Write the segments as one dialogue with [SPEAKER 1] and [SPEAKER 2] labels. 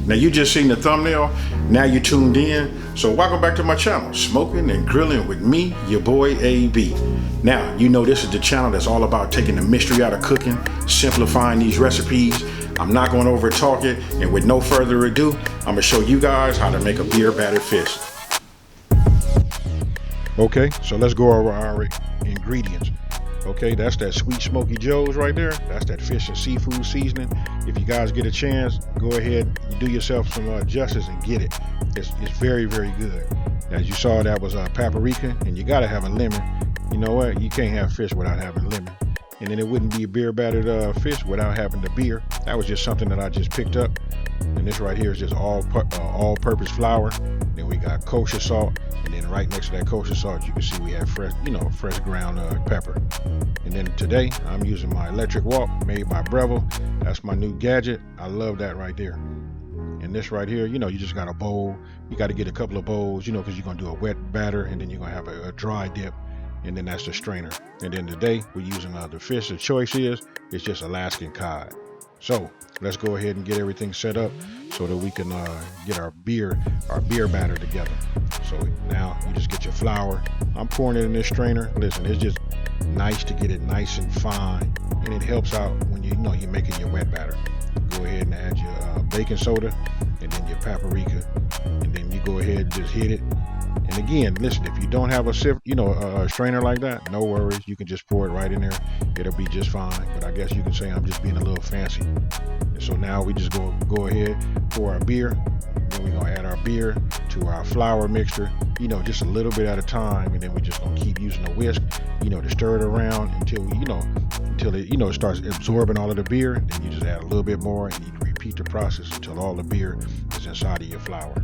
[SPEAKER 1] Now you just seen the thumbnail, now you tuned in. So welcome back to my channel, Smoking and Grilling with me, your boy AB. Now, you know this is the channel that's all about taking the mystery out of cooking, simplifying these recipes. I'm not going to over talk it, and with no further ado, I'm going to show you guys how to make a beer battered fish. Okay, so let's go over our ingredients. Okay, that's that sweet smoky joes right there. That's that fish and seafood seasoning. If you guys get a chance, go ahead, you do yourself some justice and get it. It's very, very good. As you saw, that was paprika, and you gotta have a lemon. You know what? You can't have fish without having lemon. And then it wouldn't be a beer battered fish without having the beer. That was just something that I just picked up. And this right here is just all-purpose flour. Then we got kosher salt, and then right next to that kosher salt, you can see we have fresh, fresh ground pepper. And then today, I'm using my electric wok made by Breville. That's my new gadget. I love that right there. And this right here, you just got a bowl. You got to get a couple of bowls, because you're gonna do a wet batter, and then you're gonna have a dry dip. And then that's the strainer. And then today we're using the fish. The choice is just Alaskan cod. So let's go ahead and get everything set up so that we can get our beer batter together. So now you just get your flour. I'm pouring it in this strainer. Listen, it's just nice to get it nice and fine, and it helps out when you're making your wet batter. Go ahead and add your baking soda, and then your paprika, and then you go ahead and just hit it. And again, listen, if you don't have a strainer like that, no worries. You can just pour it right in there. It'll be just fine. But I guess you can say I'm just being a little fancy. And so now we just go ahead, pour our beer. Then we're going to add our beer to our flour mixture, just a little bit at a time. And then we're just going to keep using a whisk, to stir it around until it starts absorbing all of the beer. Then you just add a little bit more, and you repeat the process until all the beer is inside of your flour.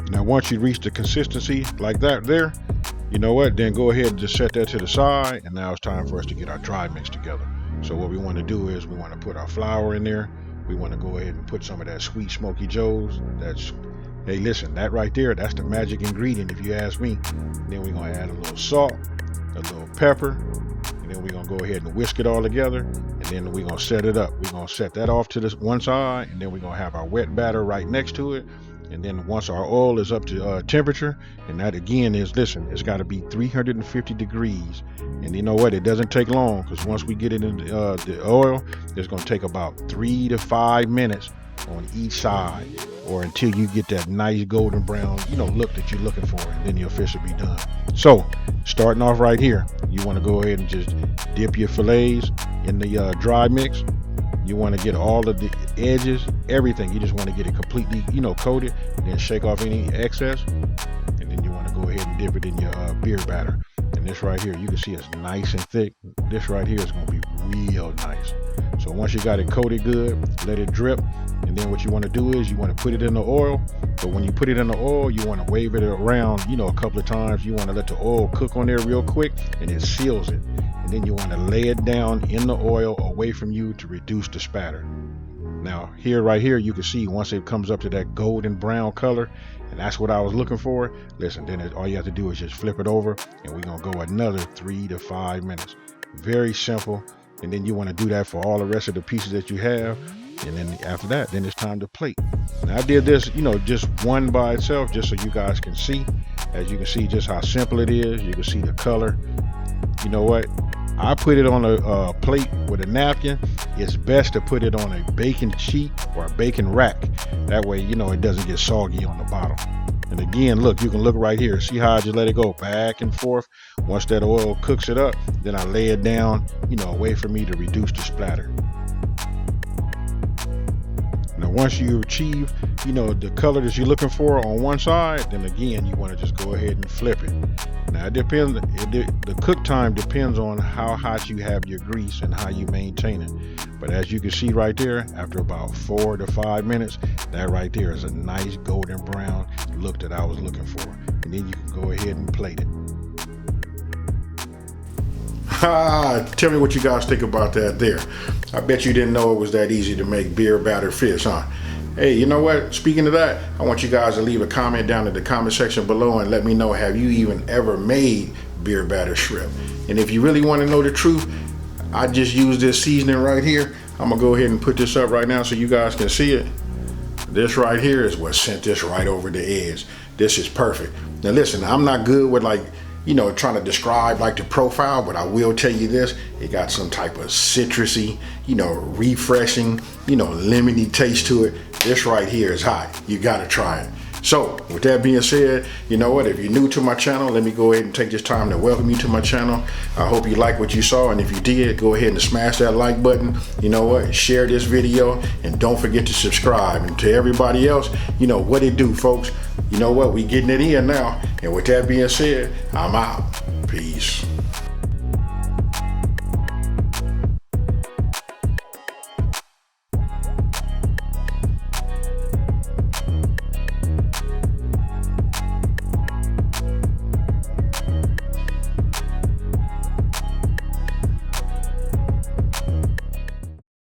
[SPEAKER 1] Now, once you reach the consistency like that there, you know what? Then go ahead and just set that to the side. And now it's time for us to get our dry mix together. So what we want to do is we want to put our flour in there. We want to go ahead and put some of that sweet smoky joes. Hey, listen, that right there, that's the magic ingredient if you ask me. Then we're going to add a little salt, a little pepper, and then we're going to go ahead and whisk it all together. And then we're going to set it up. We're going to set that off to this one side, and then we're going to have our wet batter right next to it. And then once our oil is up to temperature, and that again is, listen, it's got to be 350 degrees. And you know what? It doesn't take long, because once we get it in the oil, it's going to take about 3 to 5 minutes on each side, or until you get that nice golden brown, look that you're looking for, and then your fish will be done. So starting off right here, you want to go ahead and just dip your fillets in the dry mix. You want to get all of the edges, everything. You just want to get it completely, coated, and then shake off any excess. And then you want to go ahead and dip it in your beer batter. And this right here, you can see it's nice and thick. This right here is going to be real nice. So once you got it coated good, let it drip. And then what you want to do is you want to put it in the oil. But when you put it in the oil, you want to wave it around, a couple of times. You want to let the oil cook on there real quick, and it seals it. And then you want to lay it down in the oil away from you to reduce the spatter. Now right here, you can see once it comes up to that golden brown color, and that's what I was looking for. Listen, then all you have to do is just flip it over, and we're going to go another 3 to 5 minutes. Very simple. And then you want to do that for all the rest of the pieces that you have. And then after that, then it's time to plate. Now I did this, just one by itself, just so you guys can see. As you can see just how simple it is. You can see the color. You know what? I put it on a plate with a napkin. It's best to put it on a baking sheet or a baking rack. That way, it doesn't get soggy on the bottom. And again, look, you can look right here. See how I just let it go back and forth? Once that oil cooks it up, then I lay it down, away from me to reduce the splatter. Now, once you achieve, the color that you're looking for on one side, then again, you want to just go ahead and flip it. Now, it depends. The cook time depends on how hot you have your grease and how you maintain it. But as you can see right there, after about 4 to 5 minutes, that right there is a nice golden brown look that I was looking for. And then you can go ahead and plate it. Tell me what you guys think about that there. I bet you didn't know it was that easy to make beer battered fish, huh? Hey, you know what? Speaking of that, I want you guys to leave a comment down in the comment section below and let me know, have you even ever made beer battered shrimp. And if you really want to know the truth, I just use this seasoning right here. I'm gonna go ahead and put this up right now so you guys can see it. This right here is what sent this right over the edge. This is perfect. Now listen, I'm not good with like, you know, trying to describe like the profile, but I will tell you this, it got some type of citrusy, you know, refreshing, you know, lemony taste to it. This right here is hot. You gotta try it. So with that being said, you know what, if you're new to my channel, let me go ahead and take this time to welcome you to my channel. I hope you like what you saw, and if you did, go ahead and smash that like button. You know what, share this video, and don't forget to subscribe. And to everybody else, you know what it do, folks. You know what, we getting it in now. And with that being said, I'm out. Peace.